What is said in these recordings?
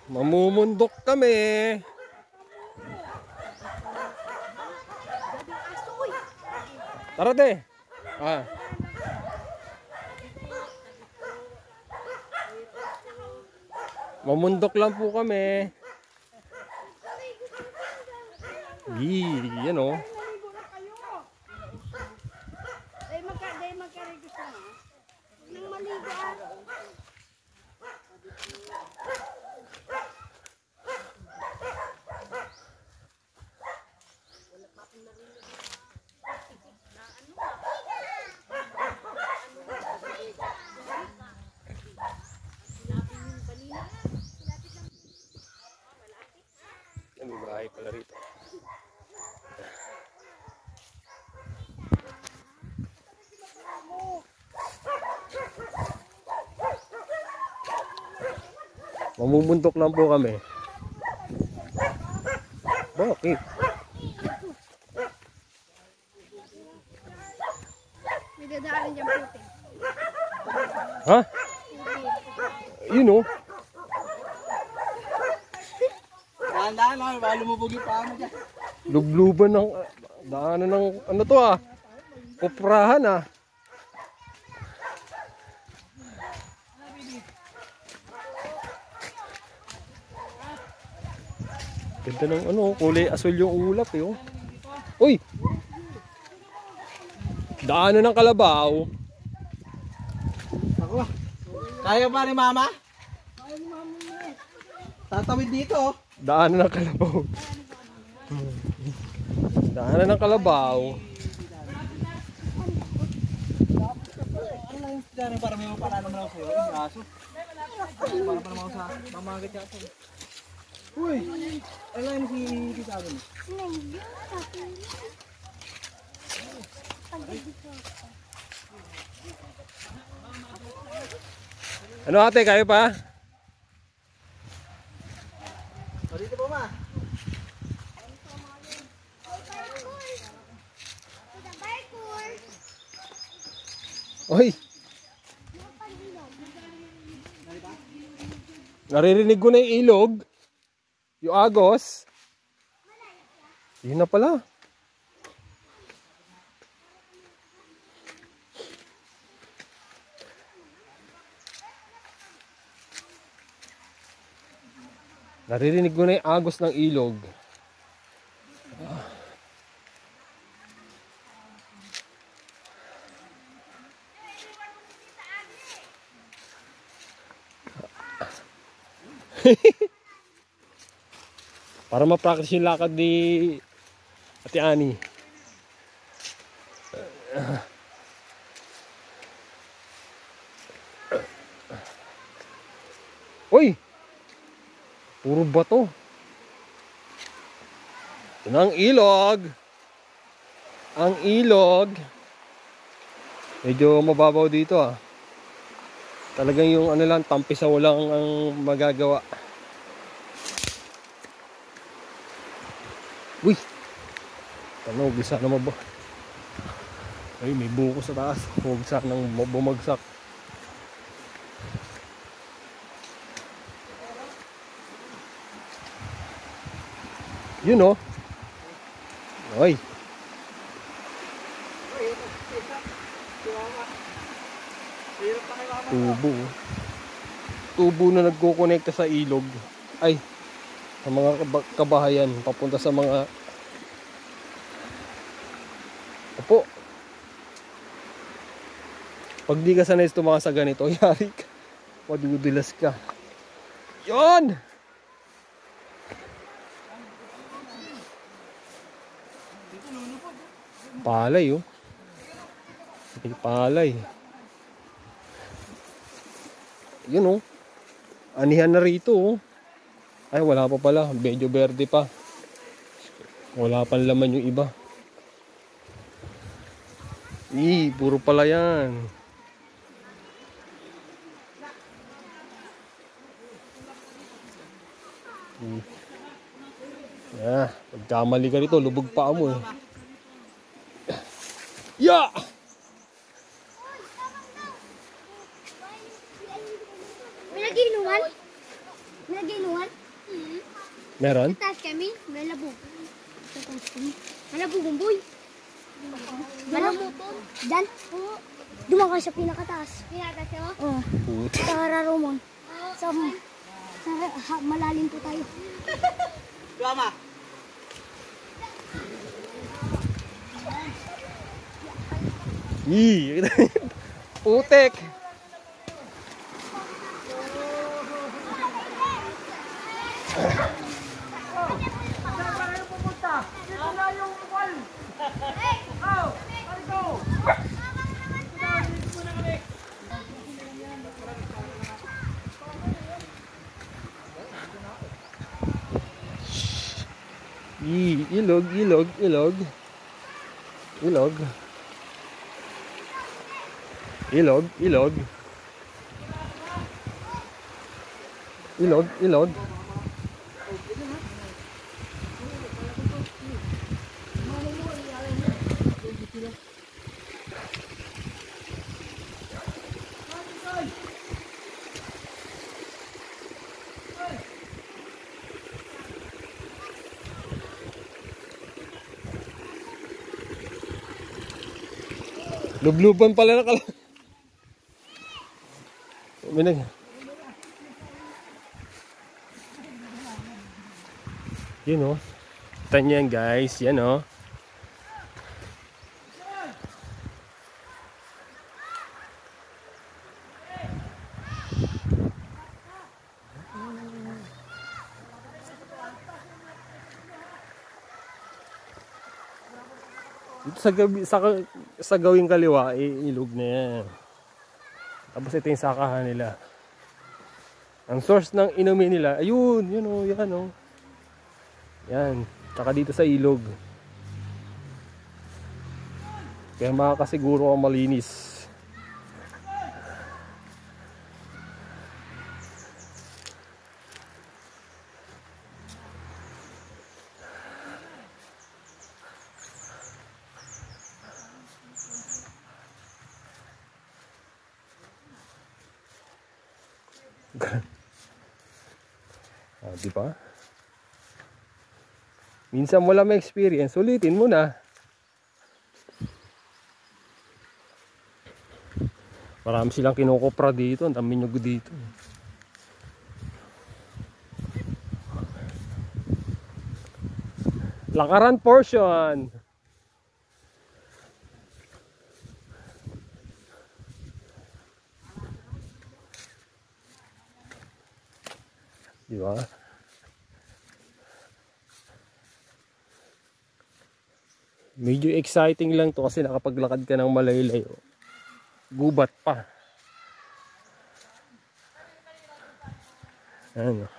Mamumundok kami. Tara de. Mamundok lang po kami. Yan o. May bahay pala rito. Mamumundok lang po kami. Bakit? May dadaanan dyan puti. Ha? Yun o. Dahan-dahan, baka lumubog yung paa mo dyan. Lubluban ng daanan ng ano to Kuprahan Ganda ng kulay asul yung ulap eh. Uy! Daanan ng kalabaw. Ako, kaya pa ni mama? Tatawid dito. Daanan ng kalabaw. Daanan ng kalabaw. Ano lang yung dyan para may mapala naman ako sa'yo? Yung braso. Para pa naman ako sa mamagat yata. Uy! Ano lang yung si Tita mo? Ano ate, kayo pa? Dito po ma. Oy! Naririnig ko na yung ilog. Yung agos. Yun na pala. Naririnig ko na yung agos ng ilog. Para ma-practice yung lakad ni Ate Ani. Uy! Puro bato. Ito na ang ilog. Ang ilog. Medyo mababaw dito Talagang yung lang, tampisaw lang ang magagawa. Uy! Huwag sana ay, may buko sa taas. Huwag sanang bumagsak. Yun Ay. Tubo na nagkukonekta sa ilog. Ay, sa mga kabahayan papunta sa mga Opo. Pag di ka sanay tumakas sa ganito, yari ka. Madudulas ka. Yon! Palay May palay. Yun Anihan na rito Ay, wala pa pala. Medyo verde pa. Wala pang laman yung iba. Puro pala yan. Pagkamali ka rito, lubog pa mo Ya! May naginuhan? May naginuhan? Meron? Taas kami, may labog. Sa taas kami. May labog, boy. Malamuton. Dan? Oo. Dumaan ka sa pinakataas. Pinakataas mo? Oo. Puti. Sa Raromon. Malalim po tayo. Gama. Yee! Putek! Yee! Ilog, ilog, ilog. Ilog. Ilog, ilog. Ilog, ilog. Lubluban pala na kala. Minag. Yun o. Kita nyo yan guys. Yan o. Dito sa gawing kaliwa, ilog na yan. Tapos ito yung sakahan nila. Ang source ng inumin nila, ayun, yun o, yan o. Yan, tsaka dito sa ilog. Kaya makakasiguro ang malinis. Di ba? Minsan mo lang may experience, ulitin mo na. Marami silang kinukupra dito, ang dami nyug dito. Lakaran portion. Di ba? Medyo exciting lang to kasi nakapaglakad ka ng malayo-layo. Gubat pa. Ano?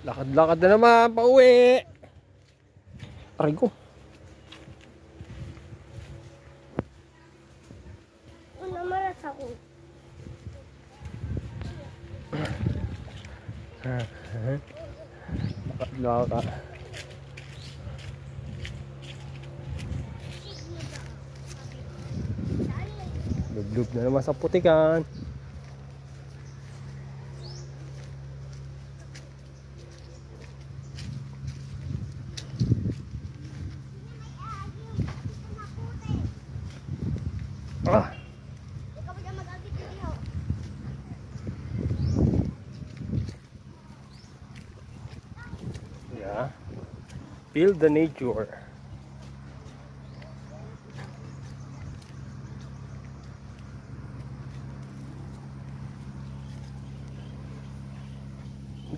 Lakad-lakad na naman, pauwi. Aray ko. Ano malas ako? Lakad-lakad. Lublub na naman sa putikan. Ah. Yeah. Feel the nature.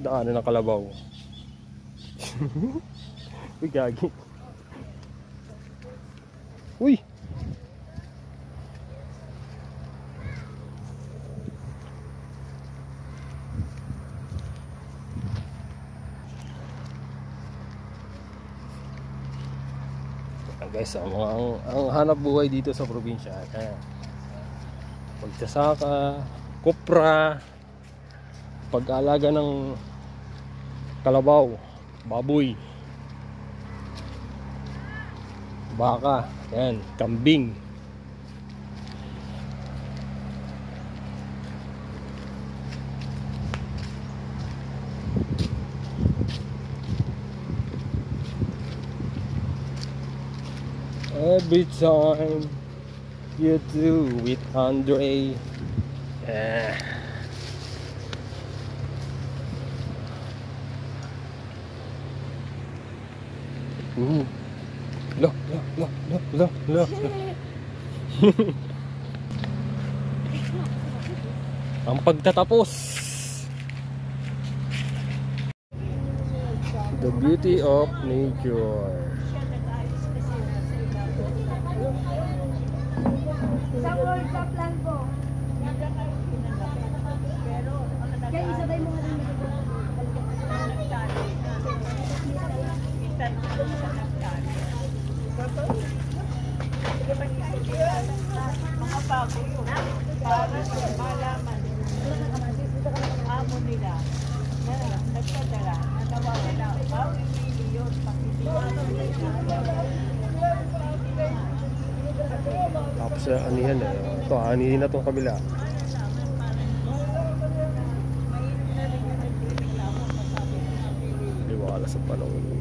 Daanan ng kalabaw. Uy, gagi. Uy. guys, ang hanap buhay dito sa probinsya, pagsasaka, kopra, pag-aalaga ng kalabaw, baboy, baka, yan, kambing. Every time you do with Andre, Look. Ang pagtatapos. The beauty of nature. Sa World Cup lang po. Kaya isabay mo nga rin. Mga bago yun. Para malaman amo nila na nagpadala na nawawala. Pili yun. Tapos ano yan ito, anihin na itong kabila. Liwala sa panahon.